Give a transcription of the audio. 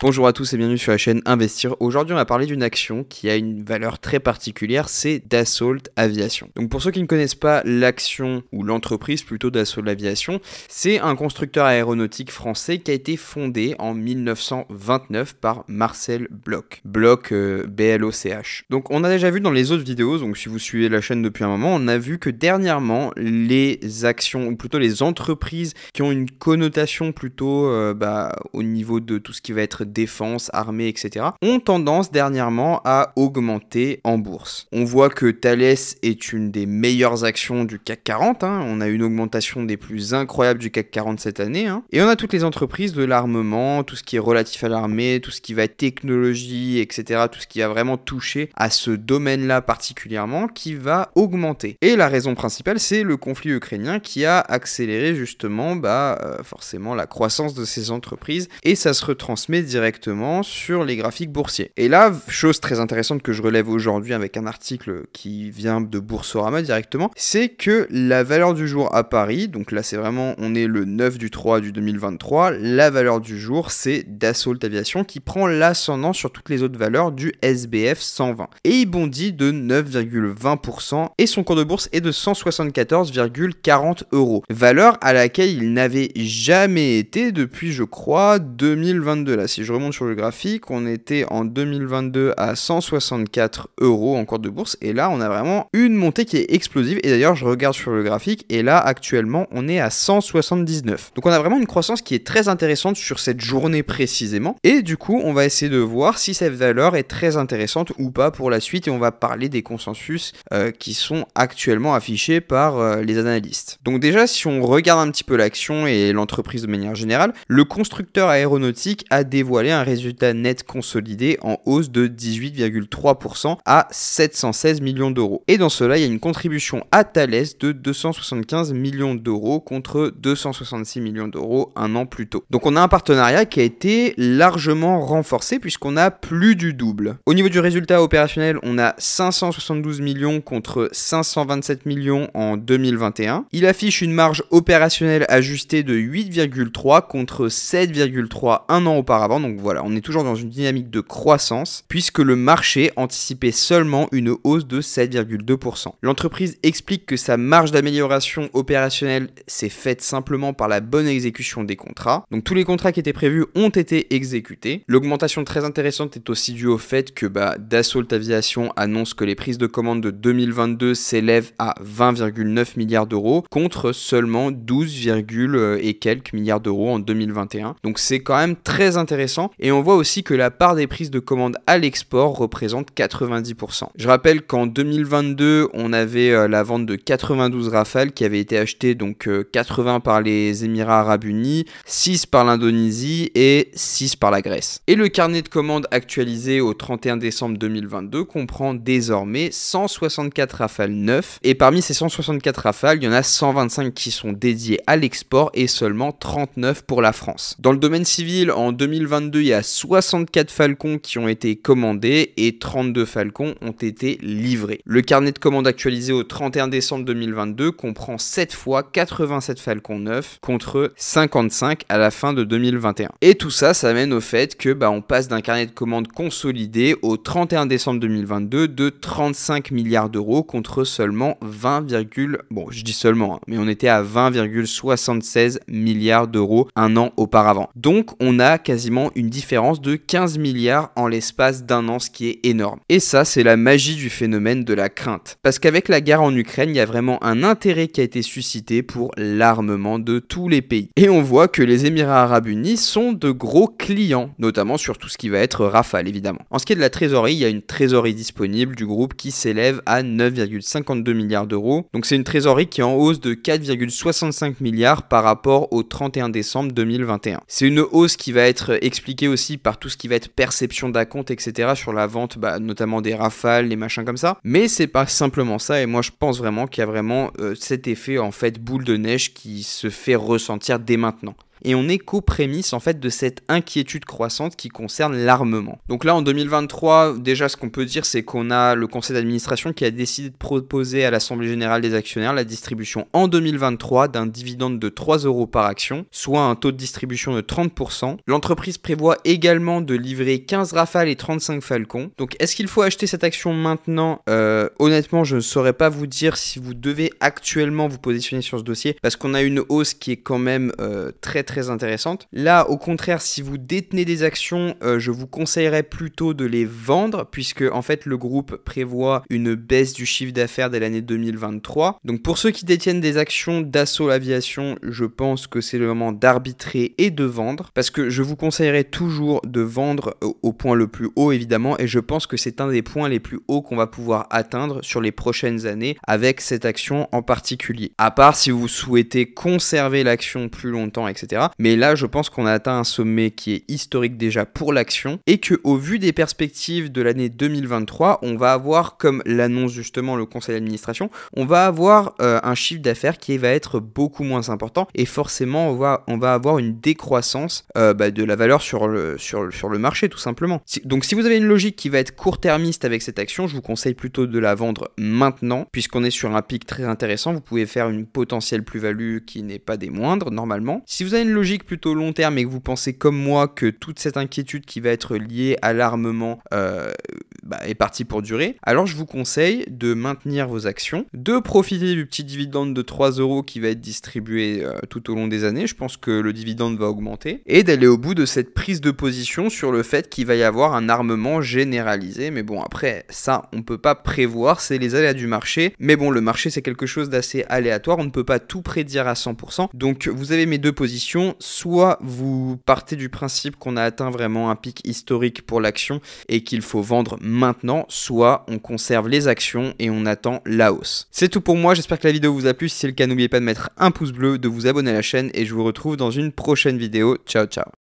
Bonjour à tous et bienvenue sur la chaîne Investir. Aujourd'hui on va parler d'une action qui a une valeur très particulière, c'est Dassault Aviation. Donc pour ceux qui ne connaissent pas l'action ou l'entreprise plutôt Dassault Aviation, c'est un constructeur aéronautique français qui a été fondé en 1929 par Marcel Bloch. Bloch, B-L-O-C-H. Donc on a déjà vu dans les autres vidéos, donc si vous suivez la chaîne depuis un moment, on a vu que dernièrement les actions ou plutôt les entreprises qui ont une connotation plutôt au niveau de tout ce qui va être défense, armée, etc., ont tendance dernièrement à augmenter en bourse. On voit que Thales est une des meilleures actions du CAC 40, on a une augmentation des plus incroyables du CAC 40 cette année, et on a toutes les entreprises de l'armement, tout ce qui est relatif à l'armée, tout ce qui va être technologie, etc., tout ce qui va vraiment toucher à ce domaine-là particulièrement qui va augmenter. Et la raison principale, c'est le conflit ukrainien qui a accéléré justement forcément la croissance de ces entreprises et ça se retransmet directement sur les graphiques boursiers. Et là, chose très intéressante que je relève aujourd'hui avec un article qui vient de Boursorama directement, c'est que la valeur du jour à Paris, donc là c'est vraiment, on est le 9 du 3 du 2023, la valeur du jour c'est Dassault Aviation qui prend l'ascendant sur toutes les autres valeurs du SBF 120. Et il bondit de 9,20% et son cours de bourse est de 174,40 €. Valeur à laquelle il n'avait jamais été depuis, je crois, 2022. Là, si je remonte sur le graphique, on était en 2022 à 164 € en cours de bourse et là, on a vraiment une montée qui est explosive. Et d'ailleurs, je regarde sur le graphique et là, actuellement, on est à 179. Donc, on a vraiment une croissance qui est très intéressante sur cette journée précisément. Et du coup, on va essayer de voir si cette valeur est très intéressante ou pas pour la suite et on va parler des consensus qui sont actuellement affichés par les analystes. Donc déjà, si on regarde un petit peu l'action et l'entreprise de manière générale, le constructeur aéronautique a dévoilé un résultat net consolidé en hausse de 18,3% à 716 millions d'euros. Et dans cela, il y a une contribution à Thales de 275 millions d'euros contre 266 millions d'euros un an plus tôt. Donc on a un partenariat qui a été largement renforcé puisqu'on a plus du double. Au niveau du résultat opérationnel, on a 572 millions contre 527 millions en 2021. Il affiche une marge opérationnelle ajustée de 8,3 contre 7,3 un an auparavant. Donc voilà, on est toujours dans une dynamique de croissance puisque le marché anticipait seulement une hausse de 7,2%. L'entreprise explique que sa marge d'amélioration opérationnelle s'est faite simplement par la bonne exécution des contrats. Donc tous les contrats qui étaient prévus ont été exécutés. L'augmentation très intéressante est aussi due au fait que Dassault Aviation annonce que les prises de commande de 2022 s'élèvent à 20,9 milliards d'euros contre seulement 12, et quelques milliards d'euros en 2021. Donc c'est quand même très intéressant et on voit aussi que la part des prises de commande à l'export représente 90%. Je rappelle qu'en 2022, on avait la vente de 92 Rafale qui avaient été achetées, donc 80 par les Émirats Arabes Unis, 6 par l'Indonésie et 6 par la Grèce. Et le carnet de commandes actualisé au 31 décembre 2022 comprend désormais 164 Rafale neufs et parmi ces 164 Rafale, il y en a 125 qui sont dédiés à l'export et seulement 39 pour la France. Dans le domaine civil, en 2022, il y a 64 Falcons qui ont été commandés et 32 Falcons ont été livrés. Le carnet de commandes actualisé au 31 décembre 2022 comprend 7 fois 87 Falcons neufs contre 55 à la fin de 2021. Et tout ça, ça amène au fait que on passe d'un carnet de commandes consolidé au 31 décembre 2022 de 35 milliards d'euros contre seulement mais on était à 20,76 milliards d'euros un an auparavant. Donc on a quasiment une différence de 15 milliards en l'espace d'un an, ce qui est énorme. Et ça, c'est la magie du phénomène de la crainte. Parce qu'avec la guerre en Ukraine, il y a vraiment un intérêt qui a été suscité pour l'armement de tous les pays. Et on voit que les Émirats Arabes Unis sont de gros clients, notamment sur tout ce qui va être Rafale, évidemment. En ce qui est de la trésorerie, il y a une trésorerie disponible du groupe qui s'élève à 9,52 milliards d'euros. Donc c'est une trésorerie qui est en hausse de 4,65 milliards par rapport au 31 décembre 2021. C'est une hausse qui va être expliquée aussi par tout ce qui va être perception d'acompte, etc. sur la vente, notamment des Rafales, les machins comme ça. Mais c'est pas simplement ça et moi je pense vraiment qu'il y a vraiment cet effet en fait boule de neige qui se fait ressentir dès maintenant. et on est qu'aux prémices en fait de cette inquiétude croissante qui concerne l'armement. Donc là en 2023, déjà ce qu'on peut dire c'est qu'on a le conseil d'administration qui a décidé de proposer à l'Assemblée générale des actionnaires la distribution en 2023 d'un dividende de 3 € par action, soit un taux de distribution de 30%. L'entreprise prévoit également de livrer 15 Rafale et 35 Falcon. Donc est-ce qu'il faut acheter cette action maintenant? Honnêtement, je ne saurais pas vous dire si vous devez actuellement vous positionner sur ce dossier parce qu'on a une hausse qui est quand même très intéressante. Là, au contraire, si vous détenez des actions, je vous conseillerais plutôt de les vendre puisque en fait le groupe prévoit une baisse du chiffre d'affaires dès l'année 2023. Donc pour ceux qui détiennent des actions d'Assault Aviation, je pense que c'est le moment d'arbitrer et de vendre parce que je vous conseillerais toujours de vendre au point le plus haut évidemment et je pense que c'est un des points les plus hauts qu'on va pouvoir atteindre sur les prochaines années avec cette action en particulier. À part si vous souhaitez conserver l'action plus longtemps, etc. Mais là, je pense qu'on a atteint un sommet qui est historique déjà pour l'action et que au vu des perspectives de l'année 2023, on va avoir, comme l'annonce justement le conseil d'administration, on va avoir un chiffre d'affaires qui va être beaucoup moins important et forcément on va avoir une décroissance de la valeur sur le marché tout simplement. Donc si vous avez une logique qui va être court-termiste avec cette action, je vous conseille plutôt de la vendre maintenant puisqu'on est sur un pic très intéressant. Vous pouvez faire une potentielle plus-value qui n'est pas des moindres normalement. Si vous avez une logique plutôt long terme et que vous pensez comme moi que toute cette inquiétude qui va être liée à l'armement est partie pour durer, alors je vous conseille de maintenir vos actions, de profiter du petit dividende de 3 € qui va être distribué tout au long des années. Je pense que le dividende va augmenter et d'aller au bout de cette prise de position sur le fait qu'il va y avoir un armement généralisé. Mais bon, après ça on peut pas prévoir, c'est les aléas du marché. Mais bon, le marché c'est quelque chose d'assez aléatoire, on ne peut pas tout prédire à 100%. Donc vous avez mes deux positions, soit vous partez du principe qu'on a atteint vraiment un pic historique pour l'action et qu'il faut vendre maintenant, soit on conserve les actions et on attend la hausse. C'est tout pour moi, j'espère que la vidéo vous a plu. Si c'est le cas, n'oubliez pas de mettre un pouce bleu, de vous abonner à la chaîne et je vous retrouve dans une prochaine vidéo. Ciao ciao.